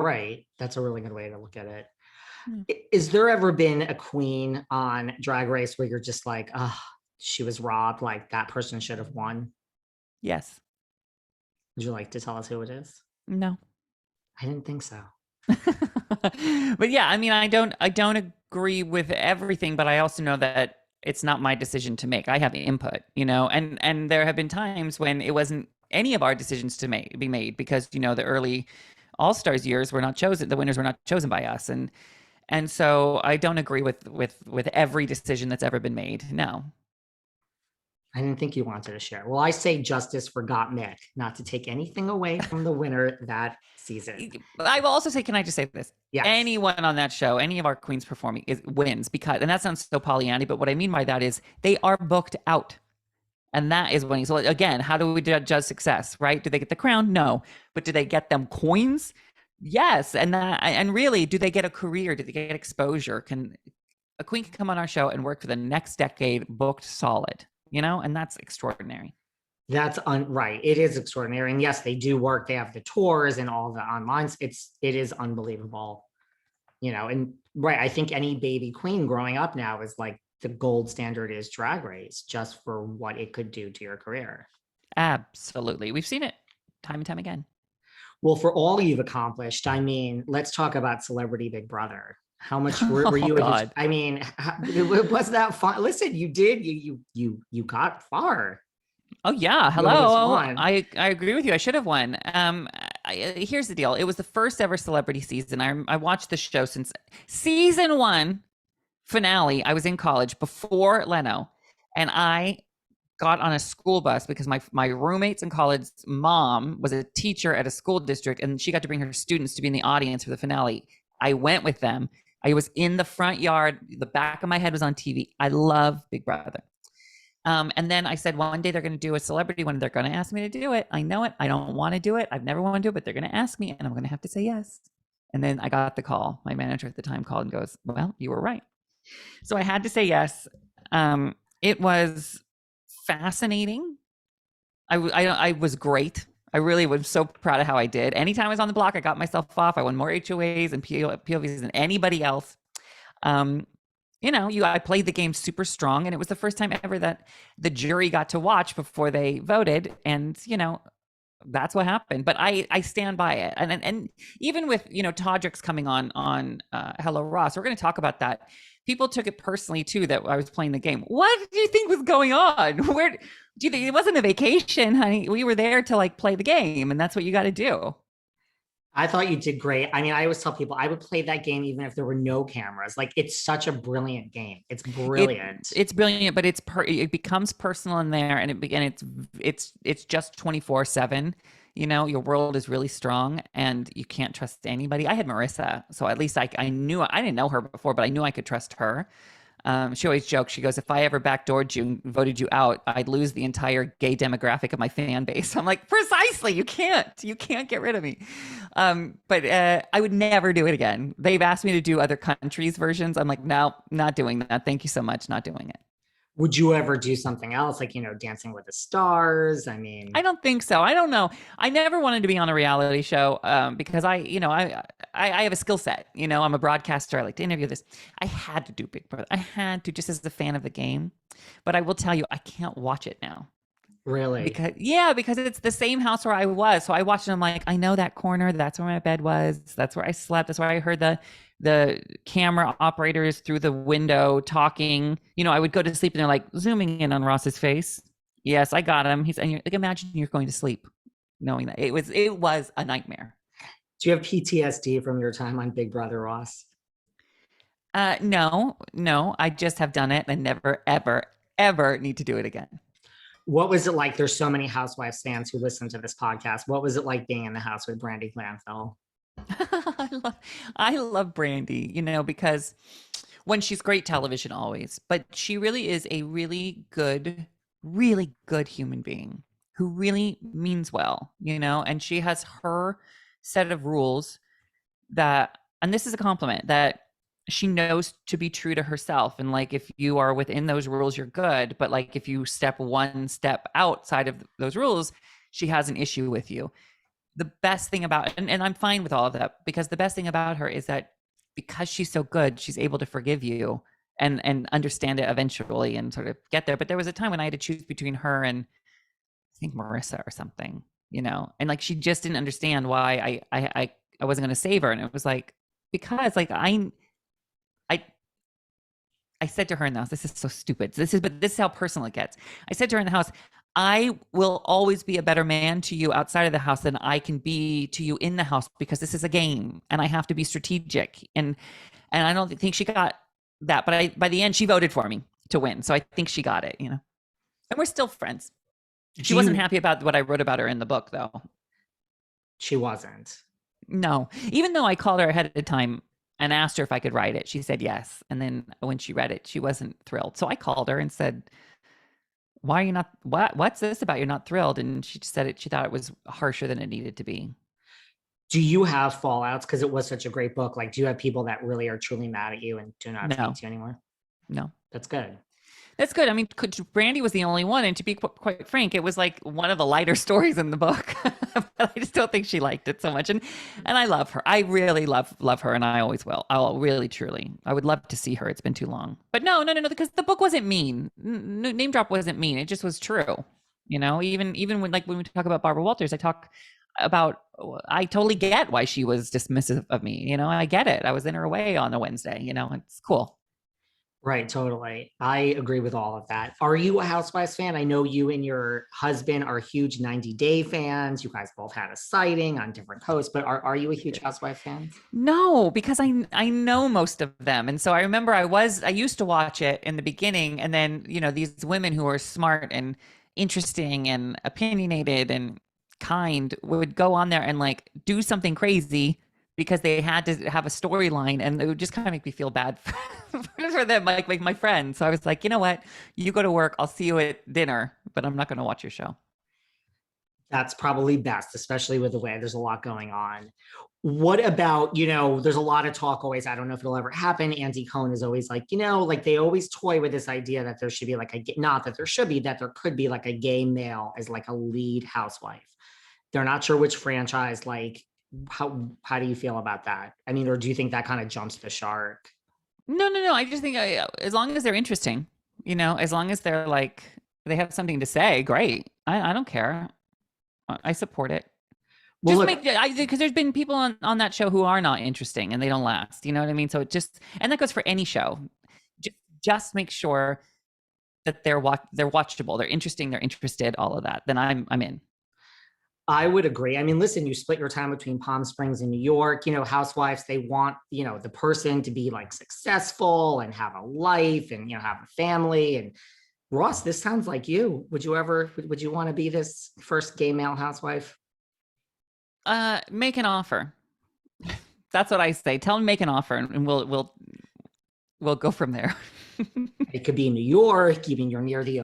right. That's a really good way to look at it. Hmm. Is there ever been a queen on Drag Race where you're just like, oh, she was robbed, like that person should have won? Yes. Would you like to tell us who it is? No. I didn't think so. But yeah, I mean, I don't agree with everything, but I also know that it's not my decision to make. I have input, and there have been times when it wasn't any of our decisions to be made because, the early All Stars years were not chosen. The winners were not chosen by us. And so I don't agree with every decision that's ever been made. No. I didn't think you wanted to share. Well, I say justice for Gottmik, not to take anything away from the winner that season. I will also say, can I just say this? Yes. Anyone on that show, any of our queens performing wins because, and that sounds so Pollyanny, but what I mean by that is they are booked out. And that is winning. So again, how do we judge success, right? Do they get the crown? No. But do they get them coins? Yes. And really, do they get a career? Do they get exposure? Can a queen come on our show and work for the next decade booked solid, and that's extraordinary. That's right. It is extraordinary. And yes, they do work. They have the tours and all the online. It is unbelievable. And right. I think any baby queen growing up now is like the gold standard is Drag Race just for what it could do to your career. Absolutely. We've seen it time and time again. Well, for all you've accomplished, I mean, let's talk about Celebrity Big Brother. How much were you? I mean, was that fun? Listen, you did. You got far. Oh yeah, hello. I agree with you. I should have won. Here's the deal. It was the first ever celebrity season. I watched the show since season 1 finale. I was in college before Leno, and I got on a school bus because my roommate's in college mom was a teacher at a school district, and she got to bring her students to be in the audience for the finale. I went with them. I was in the front yard. The back of my head was on TV. I love Big Brother. And then I said, one day they're going to do a celebrity one. They're going to ask me to do it. I know it. I don't want to do it. I've never wanted to do it, but they're going to ask me and I'm going to have to say yes. And then I got the call. My manager at the time called and goes, well, you were right. So I had to say yes. It was fascinating. I was great. I really was so proud of how I did. Anytime I was on the block, I got myself off. I won more HOAs and POVs than anybody else. I played the game super strong, and it was the first time ever that the jury got to watch before they voted. And, that's what happened. But I stand by it. And even with, Todrick's coming on Hello Ross, we're going to talk about that. People took it personally too, that I was playing the game. What do you think was going on? Where do you think it wasn't a vacation, honey? We were there to play the game, and that's what you got to do. I thought you did great. I mean, I always tell people I would play that game even if there were no cameras. It's such a brilliant game. It's brilliant. It's brilliant, but it becomes personal in there, and it's just 24/7. Your world is really strong, and you can't trust anybody. I had Marissa, so at least I knew. I didn't know her before, but I knew I could trust her. She always jokes. She goes, if I ever backdoored you and voted you out, I'd lose the entire gay demographic of my fan base. I'm like, precisely. You can't get rid of me. But I would never do it again. They've asked me to do other countries' versions. I'm like, no, not doing that. Thank you so much. Not doing it. Would you ever do something else, like, Dancing with the Stars? I mean, I don't think so. I don't know. I never wanted to be on a reality show because I have a skill set. I'm a broadcaster. I like to interview this. I had to do Big Brother. I had to, just as a fan of the game. But I will tell you, I can't watch it now. Really? Because it's the same house where I was. So I watched it. I'm like, I know that corner. That's where my bed was. That's where I slept. That's where I heard the camera operators through the window talking. I would go to sleep and they're like zooming in on Ross's face. Yes, I got him. Imagine you're going to sleep knowing that. It was a nightmare. Do you have PTSD from your time on Big Brother, Ross? No. I just have done it and never, ever, ever need to do it again. What was it like? There's so many Housewives fans who listen to this podcast. What was it like being in the house with Brandi Glanville? I love Brandi, because when she's great television always, but she really is a really good human being who really means well, and she has her set of rules and this is a compliment, that she knows to be true to herself. And if you are within those rules, you're good. But if you step one step outside of those rules, she has an issue with you. the best thing about, and I'm fine with all of that, because the best thing about her is that because she's so good, she's able to forgive you and understand it eventually and sort of get there. But there was a time when I had to choose between her and I think Marissa or something, and like she just didn't understand why I wasn't going to save her, and it was like, because like I I said to her in the house, this is so stupid. But this is how personal it gets. I said to her in the house, I will always be a better man to you outside of the house than I can be to you in the house, because this is a game and I have to be strategic. And I don't think she got that, but by the end she voted for me to win. So I think she got it, And we're still friends. She wasn't happy about what I wrote about her in the book, though. She wasn't. No, even though I called her ahead of time and asked her if I could write it, she said yes. And then when she read it, she wasn't thrilled. So I called her and said, why are you not, what's this about? You're not thrilled. And she just said she thought it was harsher than it needed to be. Do you have fallouts? Because it was such a great book. Like, do you have people that really are truly mad at you and do not speak to you anymore? No. That's good. That's good. I mean, Brandi was the only one. And to be quite frank, it was like one of the lighter stories in the book. But I just don't think she liked it so much. And I love her. I really love her. And I always will. I'll really, truly. I would love to see her. It's been too long. But no, because the book wasn't mean. Name drop wasn't mean. It just was true. Even when we talk about Barbara Walters, I talk about, I totally get why she was dismissive of me. I get it. I was in her way on a Wednesday. It's cool. Right, totally. I agree with all of that. Are you a Housewives fan? I know you and your husband are huge 90 Day fans. You guys both had a sighting on different coasts, but are you a huge Housewives fan? No, because I know most of them. And so I remember I used to watch it in the beginning, and then, these women who are smart and interesting and opinionated and kind would go on there and like do something crazy because they had to have a storyline, and it would just kind of make me feel bad for them, like my friends. So I was like, you know what? You go to work. I'll see you at dinner, but I'm not going to watch your show. That's probably best, especially with the way there's a lot going on. What about, there's a lot of talk always, I don't know if it'll ever happen. Andy Cohen is always like, like they always toy with this idea that there should be like not that there should be, that there could be like a gay male as like a lead housewife. They're not sure which franchise, like, how do you feel about that? I mean, or do you think that kind of jumps the shark? No. I just think as long as they're interesting, as long as they're like, they have something to say, great. I don't care. I support it. Well, because there's been people on that show who are not interesting and they don't last. You know what I mean? So and that goes for any show. Just make sure that they're watchable, they're interesting, they're interested, all of that. Then I'm in. I would agree. I mean, listen, you split your time between Palm Springs and New York. Housewives, they want, the person to be like successful and have a life and, have a family. And Ross, this sounds like you. Would you want to be this first gay male housewife? Make an offer. That's what I say. Tell them, make an offer, and we'll go from there. It could be New York, even you're near the